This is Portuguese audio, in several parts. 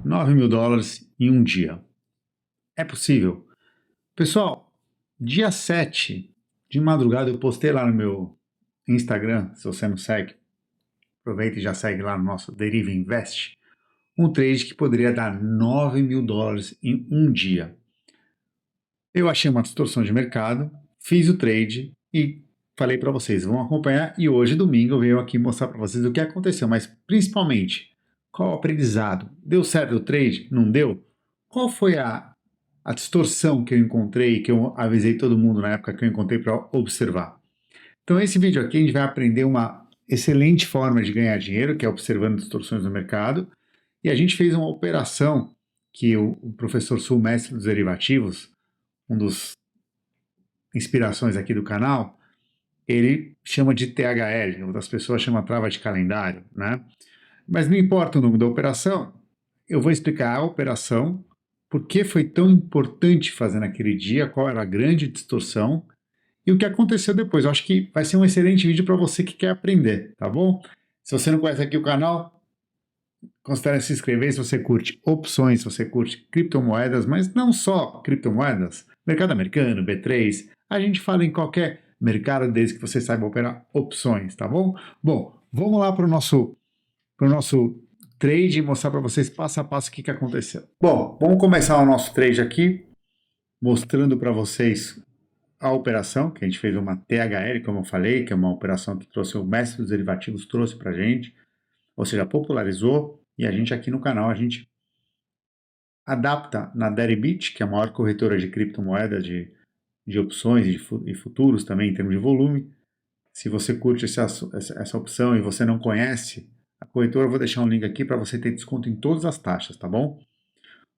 US$ 9.000 em um dia. É possível? Pessoal, dia 7 de madrugada eu postei lá no meu Instagram, se você não segue, aproveita e já segue lá no nosso Deriva Invest, um trade que poderia dar US$ 9.000 em um dia. Eu achei uma distorção de mercado, fiz o trade e falei para vocês, vão acompanhar, e hoje, domingo, eu venho aqui mostrar para vocês o que aconteceu, mas principalmente, qual o aprendizado? Deu certo o trade? Não deu? Qual foi a distorção que eu encontrei, que eu avisei todo mundo na época que eu encontrei para observar? Então, esse vídeo aqui a gente vai aprender uma excelente forma de ganhar dinheiro, que é observando distorções no mercado, e a gente fez uma operação que o professor Sul, mestre dos derivativos, um dos inspirações aqui do canal, ele chama de THL, outras pessoas chamam trava de calendário, né? Mas não importa o nome da operação, eu vou explicar a operação, por que foi tão importante fazer naquele dia, qual era a grande distorção e o que aconteceu depois. Eu acho que vai ser um excelente vídeo para você que quer aprender, tá bom? Se você não conhece aqui o canal, considere se inscrever se você curte opções, se você curte criptomoedas, mas não só criptomoedas, mercado americano, B3, a gente fala em qualquer mercado desde que você saiba operar opções, tá bom? Bom, vamos lá para o nosso trade e mostrar para vocês passo a passo o que aconteceu. Bom, vamos começar o nosso trade aqui, mostrando para vocês a operação, que a gente fez uma THL, como eu falei, que é uma operação que trouxe o mestre dos derivativos, trouxe para a gente, ou seja, popularizou, e a gente aqui no canal, a gente adapta na Deribit, que é a maior corretora de criptomoedas, de opções e futuros também, em termos de volume. Se você curte essa opção e você não conhece a corretora, eu vou deixar um link aqui para você ter desconto em todas as taxas, tá bom?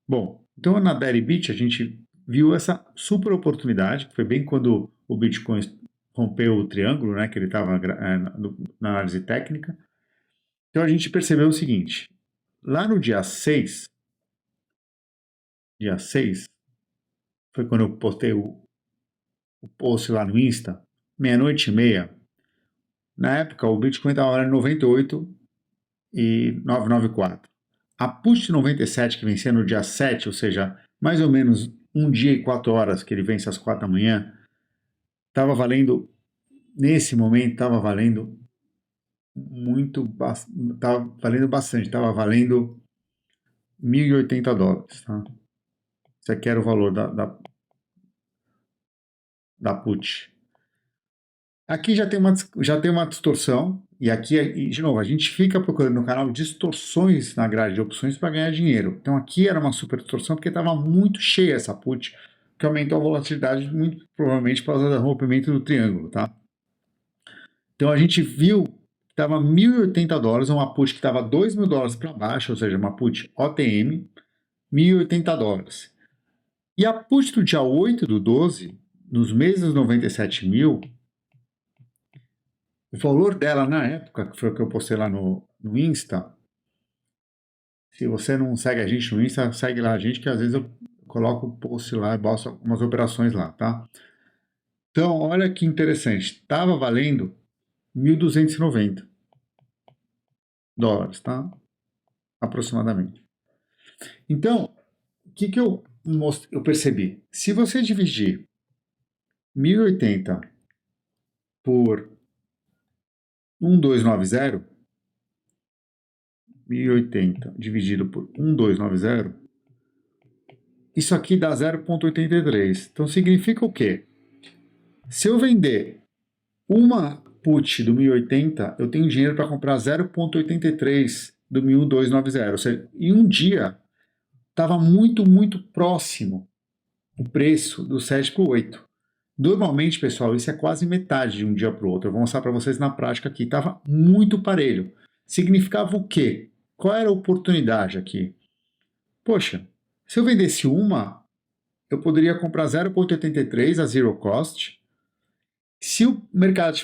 Bom, então na Deribit a gente viu essa super oportunidade, que foi bem quando o Bitcoin rompeu o triângulo, né, que ele estava na análise técnica. Então a gente percebeu o seguinte, lá no dia 6 foi quando eu postei o post lá no Insta, 00:30, na época o Bitcoin estava valendo 98,994. A put 97 que vencia no dia 7, ou seja, mais ou menos um dia e 4 horas que ele vence às 4 da manhã, estava valendo, nesse momento, estava valendo bastante, estava valendo $1.080, tá? Esse aqui era o valor da put. Aqui já tem uma distorção, e aqui, de novo, a gente fica procurando no canal distorções na grade de opções para ganhar dinheiro. Então aqui era uma super distorção porque estava muito cheia essa put, que aumentou a volatilidade muito provavelmente por causa do rompimento do triângulo, tá? Então a gente viu que estava $1.080, uma put que estava $2.000 para baixo, ou seja, uma put OTM, $1.080. E a put do dia 8/12, nos meses 97 mil, o valor dela na época, que foi o que eu postei lá no Insta, se você não segue a gente no Insta, segue lá a gente, que às vezes eu coloco o post lá e boto algumas operações lá, tá? Então, olha que interessante, estava valendo $1.290, tá? Aproximadamente. Então, o que eu percebi? Se você dividir 1.080 por 1.290, 1.080 dividido por 1.290, isso aqui dá 0,83. Então significa o quê? Se eu vender uma put do 1.080, eu tenho dinheiro para comprar 0,83 do 1.290. Ou seja, em um dia estava muito, muito próximo o preço do 7 para o 8. Normalmente, pessoal, isso é quase metade de um dia para o outro. Eu vou mostrar para vocês na prática aqui. Estava muito parelho. Significava o quê? Qual era a oportunidade aqui? Poxa, se eu vendesse uma, eu poderia comprar 0,83 a zero cost. Se o mercado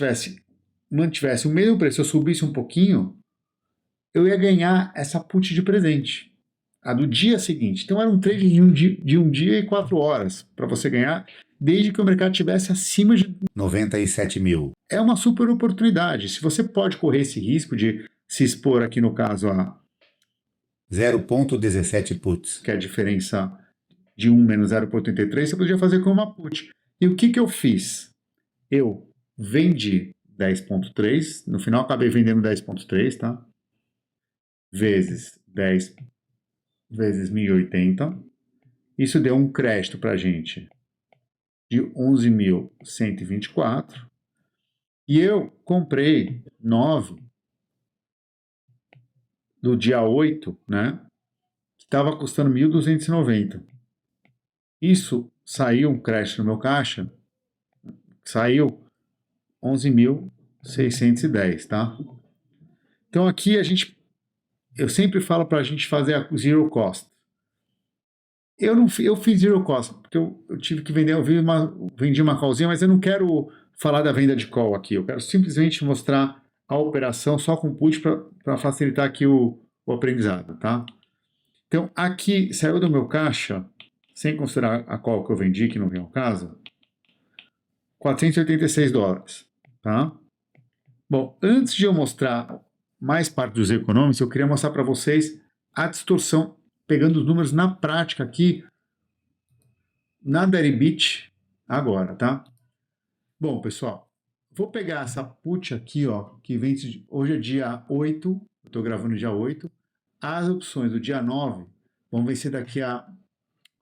mantivesse o mesmo preço, eu subisse um pouquinho, eu ia ganhar essa put de presente, a do dia seguinte. Então era um trade de um dia e 4 horas para você ganhar, desde que o mercado estivesse acima de 97 mil. É uma super oportunidade. Se você pode correr esse risco de se expor aqui, no caso, a 0,17 puts, que é a diferença de 1 menos 0,83, você podia fazer com uma put. E o que eu fiz? Eu vendi 10,3, no final acabei vendendo 10,3, tá? Vezes 10 vezes 1.080. Isso deu um crédito para a gente de 11.124. E eu comprei 9 do dia 8, né? Que estava custando 1.290. Isso saiu um crédito no meu caixa, saiu 11.610, tá? Então aqui eu sempre falo para a gente fazer a zero cost. Eu fiz zero cost, porque eu tive que vender, vendi uma callzinha, mas eu não quero falar da venda de call aqui, eu quero simplesmente mostrar a operação só com put para facilitar aqui o aprendizado, tá? Então aqui saiu do meu caixa, sem considerar a call que eu vendi, que não vem ao caso, $486, tá? Bom, antes de eu mostrar mais parte dos econômicos, eu queria mostrar para vocês a distorção, pegando os números na prática aqui, na Deribit agora, tá? Bom, pessoal, vou pegar essa put aqui, ó, que vence, hoje é dia 8, eu estou gravando dia 8, as opções do dia 9 vão vencer daqui a...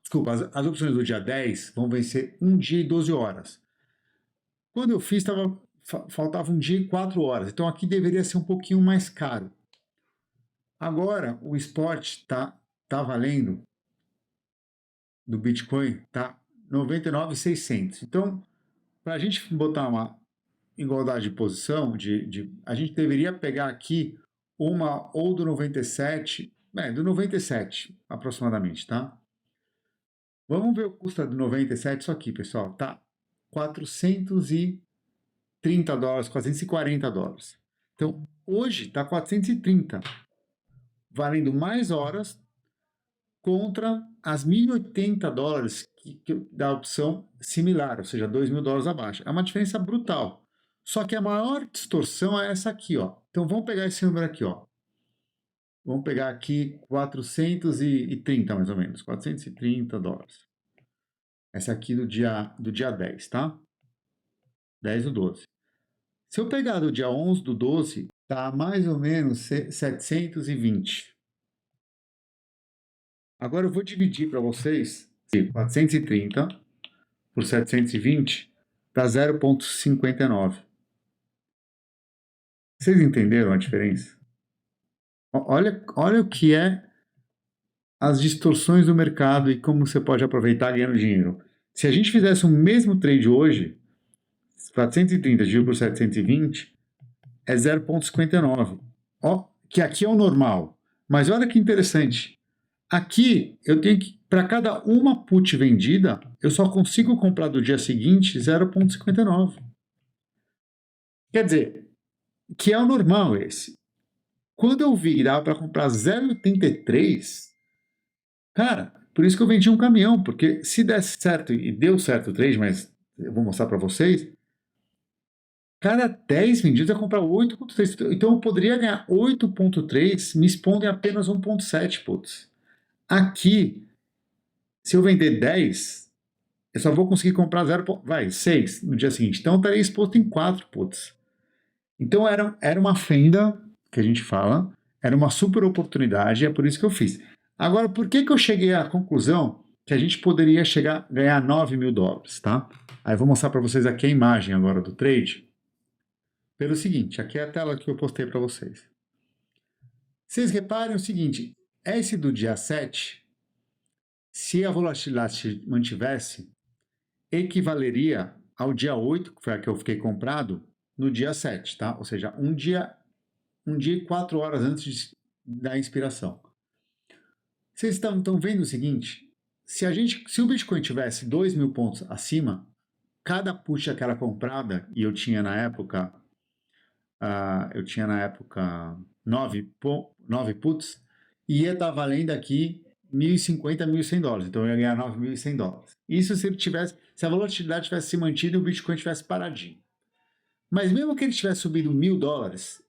Desculpa, as opções do dia 10 vão vencer 1 dia e 12 horas. Quando eu fiz, faltava 1 dia e 4 horas, então aqui deveria ser um pouquinho mais caro. Agora, o spot tá valendo do Bitcoin, tá 99.600. Então, para a gente botar uma igualdade de posição, a gente deveria pegar aqui uma ou do 97, do 97 aproximadamente, tá? Vamos ver o custo do 97, isso aqui, pessoal, tá $430, $440. Então, hoje tá 430, valendo mais horas contra as $1.080 da opção similar, ou seja, $2.000 abaixo. É uma diferença brutal. Só que a maior distorção é essa aqui, ó. Então vamos pegar esse número aqui, ó. Vamos pegar aqui 430 mais ou menos, $430. Essa aqui do dia 10, tá? 10 do 12. Se eu pegar do dia 11 do 12, tá mais ou menos 720. Agora eu vou dividir para vocês 430 por 720 dá 0,59. Vocês entenderam a diferença? Olha o que é as distorções do mercado e como você pode aproveitar ganhando dinheiro. Se a gente fizesse o mesmo trade hoje, 430 dividido por 720 é 0,59. Ó, que aqui é o normal. Mas olha que interessante. Aqui eu tenho que, para cada uma put vendida, eu só consigo comprar do dia seguinte 0,59. Quer dizer, que é o normal esse. Quando eu vi que dava para comprar 0,83, cara, por isso que eu vendi um caminhão, porque se desse certo, e deu certo o trade, mas eu vou mostrar para vocês, cada 10 vendidos eu ia comprar 8,3. Então eu poderia ganhar 8,3 me expondo em apenas 1,7 puts. Aqui, se eu vender 10, eu só vou conseguir comprar 6 no dia seguinte. Então eu estaria exposto em 4 puts. Então era uma fenda, que a gente fala, era uma super oportunidade, e é por isso que eu fiz. Agora, por que eu cheguei à conclusão que a gente poderia chegar a ganhar $9.000, tá? Aí eu vou mostrar para vocês aqui a imagem agora do trade. Pelo seguinte, aqui é a tela que eu postei para vocês. Vocês reparem o seguinte, esse do dia 7, se a volatilidade se mantivesse, equivaleria ao dia 8, que foi a que eu fiquei comprado, no dia 7, tá? Ou seja, um dia e 4 horas antes da inspiração. Vocês estão vendo o seguinte? Se o Bitcoin tivesse 2.000 pontos acima, cada put que era comprada, e eu tinha na época 9 puts, ia estar valendo aqui $1.050, $1.100. Então eu ia ganhar $9.100. Isso se a volatilidade tivesse se mantido e o Bitcoin tivesse paradinho. Mas mesmo que ele tivesse subido $1.000,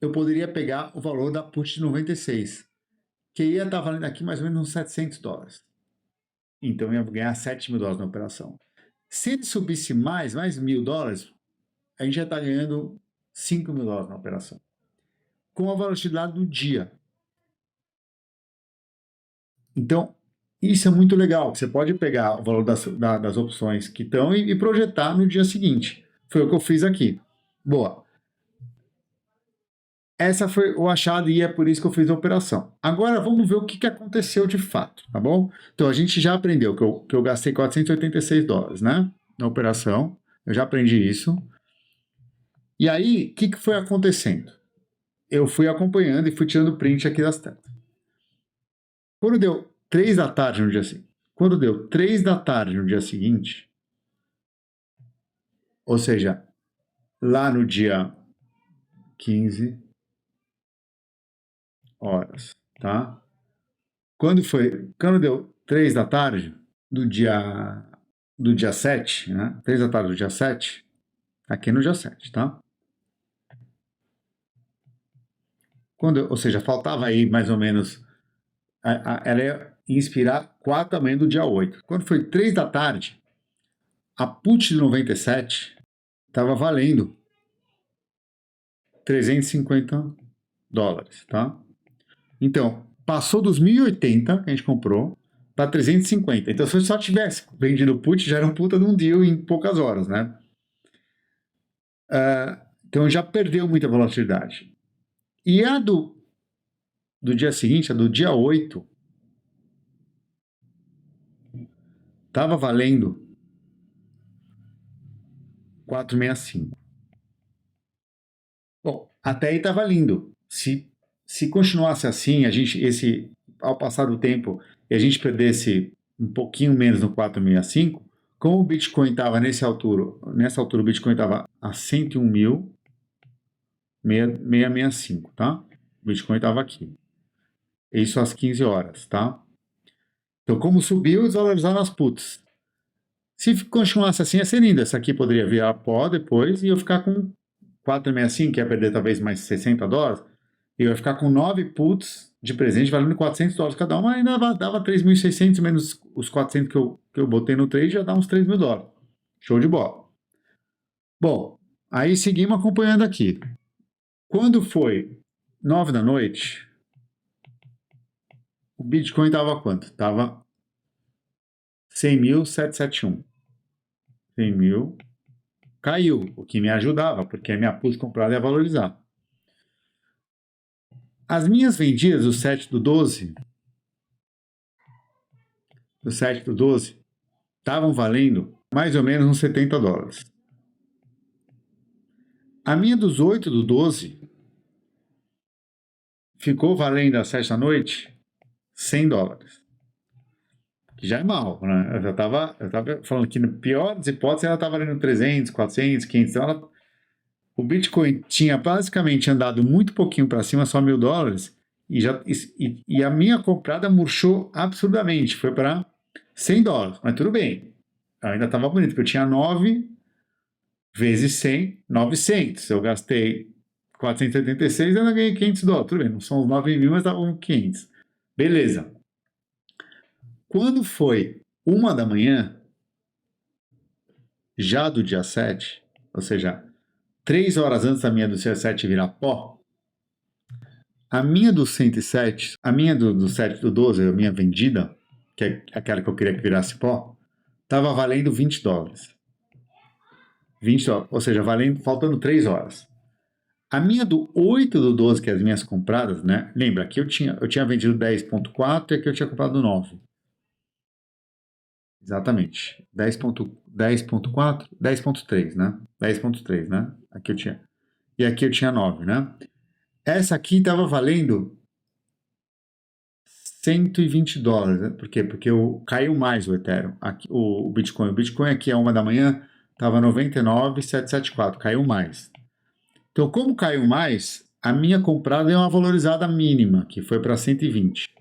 eu poderia pegar o valor da put de 96. que ia estar valendo aqui mais ou menos uns 700 dólares. Então eu ia ganhar 7 mil dólares na operação. Se ele subisse mais mil dólares, a gente já está ganhando 5 mil dólares na operação. Com a volatilidade do dia. Então, isso é muito legal. Você pode pegar o valor das opções que estão e projetar no dia seguinte. Foi o que eu fiz aqui. Boa. Essa foi o achado e é por isso que eu fiz a operação. Agora vamos ver o que aconteceu de fato, tá bom? Então a gente já aprendeu que eu gastei 486 dólares, né? Na operação. Eu já aprendi isso. E aí, o que foi acontecendo? Eu fui acompanhando e fui tirando print aqui das telas. Quando deu 3 da tarde no dia seguinte, ou seja, lá no dia 15 horas, tá? Quando deu 3 da tarde do dia 7, né? 3 da tarde do dia 7, aqui no dia 7, tá? Ou seja, faltava aí mais ou menos, ela ia inspirar 4 da manhã do dia 8. Quando foi 3 da tarde, a put de 97 estava valendo 350 dólares, tá? Então, passou dos 1.080 que a gente comprou para 350. Então, se eu só tivesse vendido o put, já era um puta de um deal em poucas horas, né? Então, já perdeu muita volatilidade. E a do dia seguinte, a do dia 8, estava valendo 465. Bom, até aí estava lindo. Se continuasse assim, ao passar do tempo, e a gente perdesse um pouquinho menos no 465, como o Bitcoin estava nessa altura o Bitcoin estava a 101.665, tá? O Bitcoin estava aqui. Isso às 15 horas, tá? Então, como subiu, desvalorizaram as puts. Se continuasse assim, ia ser lindo. Essa aqui poderia virar pó depois e eu ficar com 465, que ia perder talvez mais 60 dólares. E eu ia ficar com 9 puts de presente valendo 400 dólares cada uma, ainda dava 3.600 menos os 400 que eu botei no trade, já dá uns 3 mil dólares. Show de bola. Bom, aí seguimos acompanhando aqui. Quando foi 9 da noite, o Bitcoin estava quanto? Estava 100.771. 100.000. Caiu, o que me ajudava, porque a minha put comprada ia valorizar. As minhas vendidas, o 7 do 12, estavam valendo mais ou menos uns 70 dólares. A minha dos 8 do 12 ficou valendo às 7 da noite 100 dólares. Que já é mal, né? Eu estava falando que, na pior das hipóteses, ela estava valendo 300, 400, 500. Então o Bitcoin tinha basicamente andado muito pouquinho para cima, só 1.000 dólares, e a minha comprada murchou absurdamente. Foi para 100 dólares, mas tudo bem. Ainda estava bonito, porque eu tinha 9 vezes 100, 900. Eu gastei 486 e ainda ganhei 500 dólares. Tudo bem, não são os 9 mil, mas estavam 500. Beleza. Quando foi 1 da manhã, já do dia 7, ou seja, 3 horas antes da minha do dia 7 virar pó, a minha do 107, a minha do 7 do 12, a minha vendida, que é aquela que eu queria que virasse pó, estava valendo 20 dólares. 20 dólares, ou seja, faltando 3 horas. A minha do 8 do 12, que é as minhas compradas, né? Lembra, aqui eu tinha vendido 10.4 e aqui eu tinha comprado 9. Exatamente. 10.4, 10.3, né? 10.3, né? Aqui eu tinha. E aqui eu tinha 9, né? Essa aqui estava valendo 120 dólares. Né? Por quê? Porque caiu mais o Ethereum. Aqui, o Bitcoin. O Bitcoin aqui a 1 da manhã estava 99,774. Caiu mais. Então, como caiu mais, a minha comprada é uma valorizada mínima, que foi para 120.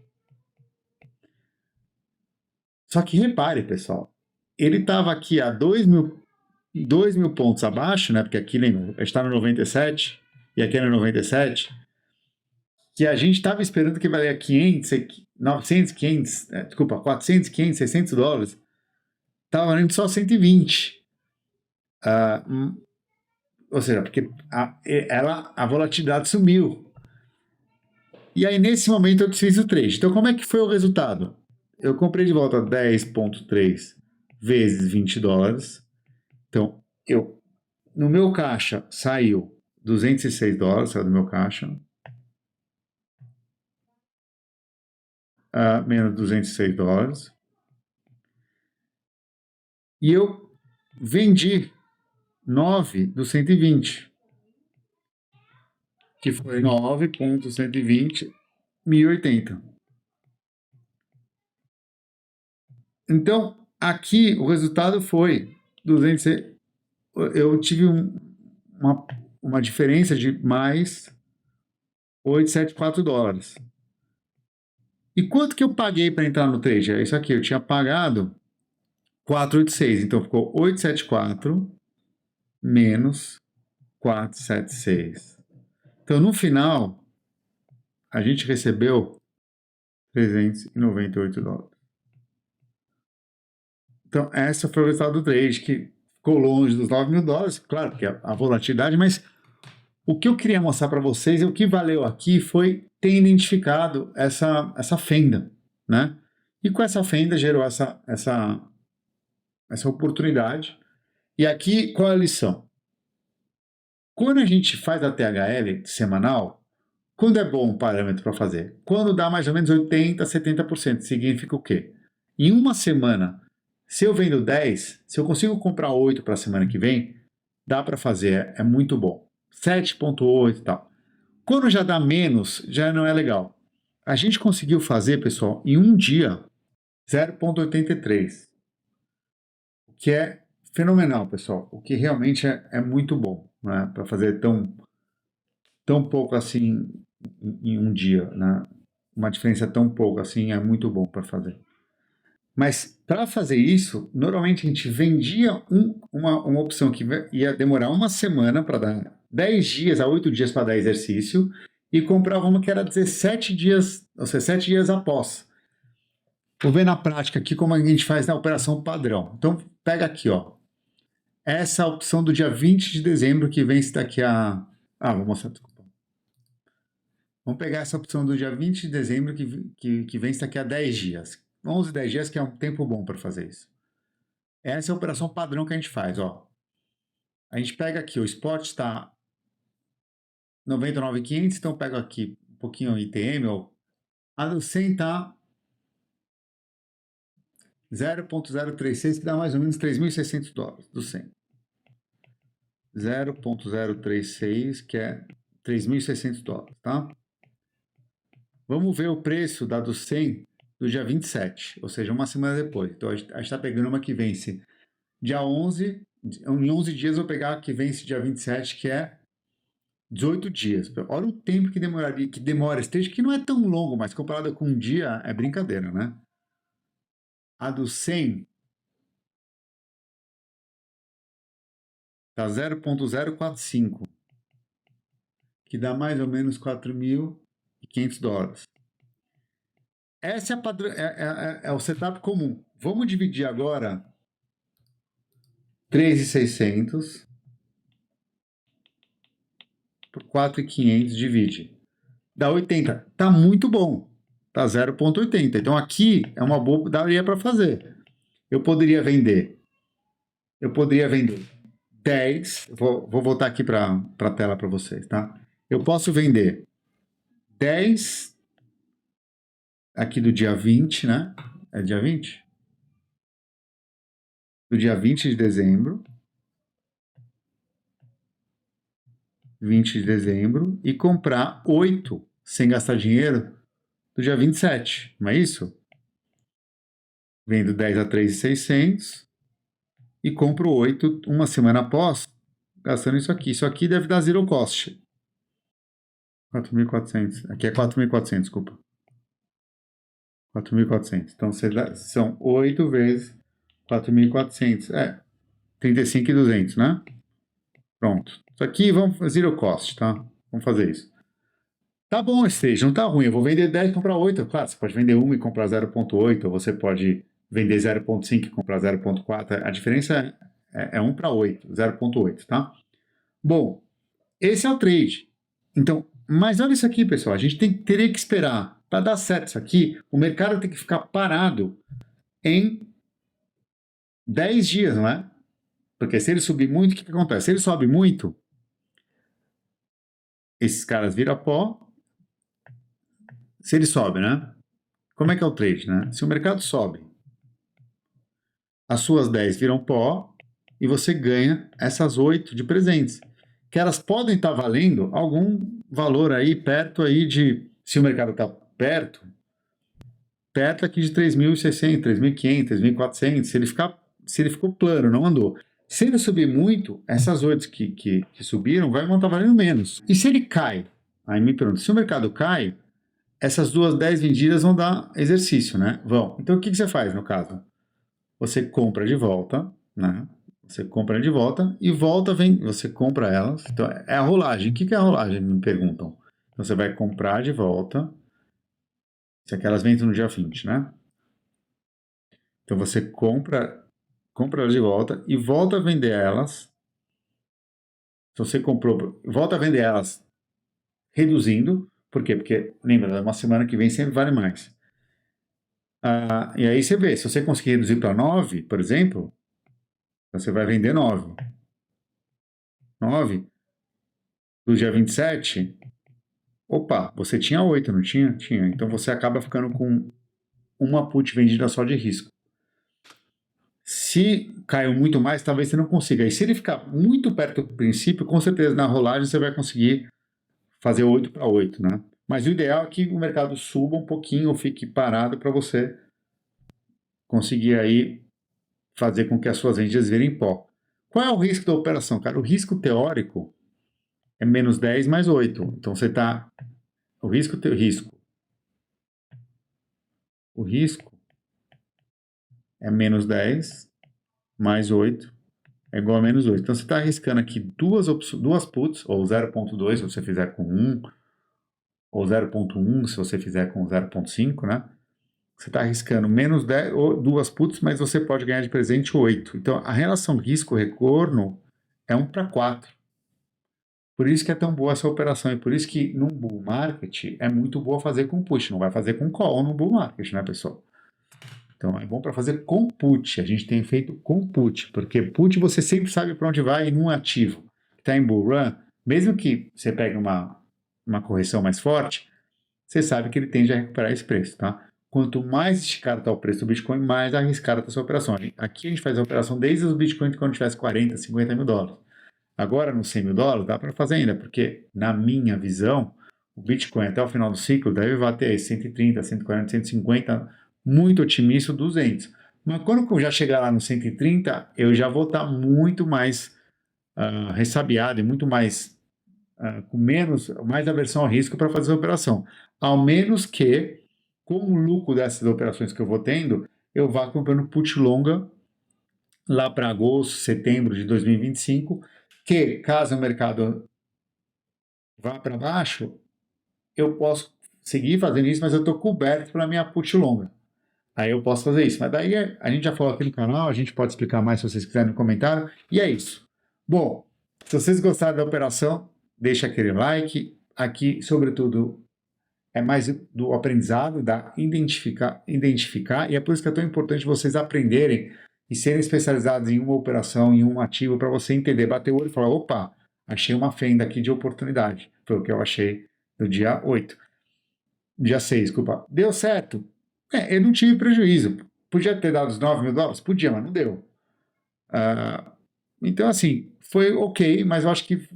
Só que repare, pessoal, ele estava aqui a 2 mil pontos abaixo, né? Porque aqui, lembra, está no 97 e aqui é no 97. que a gente estava esperando que valia 500, 900, 500, desculpa, 400, 500, 600 dólares, estava valendo só 120. Ou seja, porque a volatilidade sumiu. E aí, nesse momento, eu fiz o trade. Então, como é que foi o resultado? Eu comprei de volta 10,3 vezes 20 dólares. Então, no meu caixa saiu 206 dólares, saiu do meu caixa. Menos 206 dólares. E eu vendi 9 dos 120. Que foi 9,120, 1080. Então, aqui o resultado foi 200. Eu tive uma diferença de mais 874 dólares. E quanto que eu paguei para entrar no trade? É isso aqui, eu tinha pagado 486, então ficou 874 menos 476. Então, no final, a gente recebeu 398 dólares. Então, essa foi o resultado do trade, que ficou longe dos 9 mil dólares, claro, porque a volatilidade, mas o que eu queria mostrar para vocês e o que valeu aqui foi ter identificado essa fenda, né? E com essa fenda gerou essa oportunidade. E aqui, qual é a lição? Quando a gente faz a THL semanal, quando é bom o parâmetro para fazer? Quando dá mais ou menos 80%, 70%. Significa o quê? Em uma semana, se eu vendo 10, se eu consigo comprar 8 para a semana que vem, dá para fazer, é muito bom. 7,8 e tal. Quando já dá menos, já não é legal. A gente conseguiu fazer, pessoal, em um dia, 0,83. O que é fenomenal, pessoal. O que realmente é muito bom, né? Para fazer tão pouco assim em um dia, né? Uma diferença tão pouco assim é muito bom para fazer. Mas para fazer isso, normalmente a gente vendia uma opção que ia demorar uma semana para dar 10 dias a 8 dias para dar exercício e comprava uma que era 17 dias, ou seja, 7 dias após. Vou ver na prática aqui como a gente faz na operação padrão. Então, pega aqui, ó. Essa opção do dia 20 de dezembro que vence daqui a... vou mostrar, desculpa. Vamos pegar essa opção do dia 20 de dezembro que vence daqui a 10 dias. 11, 10 dias, que é um tempo bom para fazer isso. Essa é a operação padrão que a gente faz, ó. A gente pega aqui, o spot está 99,500, então eu pego aqui um pouquinho o ITM, ou a do 100 está 0,036, que dá mais ou menos 3.600 dólares do 100. 0,036, que é 3.600 dólares, tá? Vamos ver o preço da do 100 do dia 27, ou seja, uma semana depois. Então, a gente está pegando uma que vence dia 11, em 11 dias eu vou pegar a que vence dia 27, que é 18 dias. Olha o tempo que demora esse trecho, que não é tão longo, mas comparado com um dia, é brincadeira, né? A do 100 está 0,045, que dá mais ou menos 4.500 dólares. Essa é o setup comum. Vamos dividir agora 3.600 por 4.500, divide. Dá 80. Tá muito bom. Tá 0,80. Então aqui é uma boa, daria para fazer. Eu poderia vender 10. Vou voltar aqui para a tela para vocês, tá? Eu posso vender 10 aqui do dia 20, né? É dia 20? Do dia 20 de dezembro. 20 de dezembro e comprar 8 sem gastar dinheiro do dia 27, não é isso? Vendo 10 a 3.600 e compro 8 uma semana após, gastando isso aqui. Isso aqui deve dar zero cost. 4.400. Aqui é 4.400, desculpa. 4.400. Então, são 8 vezes 4.400. 35.200, né? Pronto. Isso aqui, vamos fazer zero cost, tá? Vamos fazer isso. Tá bom esse trade, não tá ruim. Eu vou vender 10 e comprar 8. Claro, você pode vender 1 e comprar 0,8, ou você pode vender 0,5 e comprar 0,4. A diferença é 1 para 8, 0,8, tá? Bom, esse é o trade. Então, mas olha isso aqui, pessoal. A gente teria que esperar. Para dar certo isso aqui, o mercado tem que ficar parado em 10 dias, não é? Porque se ele subir muito, o que acontece? Se ele sobe muito, esses caras viram pó. Se ele sobe, né? Como é que é o trade, né? Se o mercado sobe, as suas 10 viram pó e você ganha essas 8 de presentes. Que elas podem estar valendo algum valor aí perto aí de, se o mercado está perto aqui de 3.600, 3.500, 3.400, se ele ficou plano, não andou. Se ele subir muito, essas 8 que subiram vão estar valendo menos. E se ele cai? Aí me pergunta, se o mercado cai, essas duas 10 vendidas vão dar exercício, né? Vão. Então o que você faz no caso? Você compra de volta, né? Você compra de volta e volta, vem, você compra elas. Então é a rolagem. O que é a rolagem? Me perguntam. Então você vai comprar de volta. Se aquelas vendem no dia 20, né? Então você compra elas de volta e volta a vender elas. Se você comprou, volta a vender elas reduzindo. Por quê? Porque, lembra, uma semana que vem sempre vale mais. E aí você vê, se você conseguir reduzir para 9, por exemplo, você vai vender 9. 9 do dia 27, opa, você tinha 8, não tinha? Tinha. Então você acaba ficando com uma put vendida só de risco. Se caiu muito mais, talvez você não consiga. E se ele ficar muito perto do princípio, com certeza na rolagem você vai conseguir fazer 8 para 8, né? Mas o ideal é que o mercado suba um pouquinho ou fique parado para você conseguir aí fazer com que as suas vendas virem pó. Qual é o risco da operação, cara? O risco teórico é menos 10 mais 8. Então você está. O risco. O risco é menos 10 mais 8 é igual a menos 8. Então você está arriscando aqui duas puts, ou 0,2 se você fizer com 1, ou 0,1 se você fizer com 0,5, né? Você está arriscando menos 10, ou duas puts, mas você pode ganhar de presente 8. Então a relação risco-retorno é 1 para 4. Por isso que é tão boa essa operação e por isso que num bull market é muito boa fazer com push, não vai fazer com call no bull market, né, pessoal? Então é bom para fazer com put. A gente tem feito com put, porque put você sempre sabe para onde vai num ativo. Está em bull run, mesmo que você pegue uma correção mais forte, você sabe que ele tende a recuperar esse preço, tá? Quanto mais esticado está o preço do Bitcoin, mais arriscada está a sua operação. Aqui a gente faz a operação desde os Bitcoins quando tivesse 40, 50 mil dólares. Agora, nos 100 mil dólares, dá para fazer ainda, porque, na minha visão, o Bitcoin até o final do ciclo deve bater aí 130, 140, 150, muito otimista, 200. Mas quando eu já chegar lá no 130, eu já vou estar muito mais ressabiado e muito mais, com mais aversão ao risco para fazer a operação. Ao menos que, com o lucro dessas operações que eu vou tendo, eu vá comprando put longa lá para agosto, setembro de 2025, que caso o mercado vá para baixo, eu posso seguir fazendo isso, mas eu estou coberto pela minha put longa. Aí eu posso fazer isso. Mas daí a gente já falou aqui no canal, a gente pode explicar mais se vocês quiserem no comentário. E é isso. Bom, se vocês gostaram da operação, deixa aquele like. Aqui, sobretudo, é mais do aprendizado, da identificar, e é por isso que é tão importante vocês aprenderem e serem especializados em uma operação, em um ativo, para você entender, bater o olho e falar, opa, achei uma fenda aqui de oportunidade. Foi o que eu achei no dia 8. Dia 6, desculpa. Deu certo? Eu não tive prejuízo. Podia ter dado os 9 mil dólares? Podia, mas não deu. Então, assim, foi ok, mas eu acho que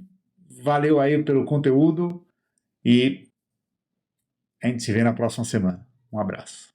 valeu aí pelo conteúdo e a gente se vê na próxima semana. Um abraço.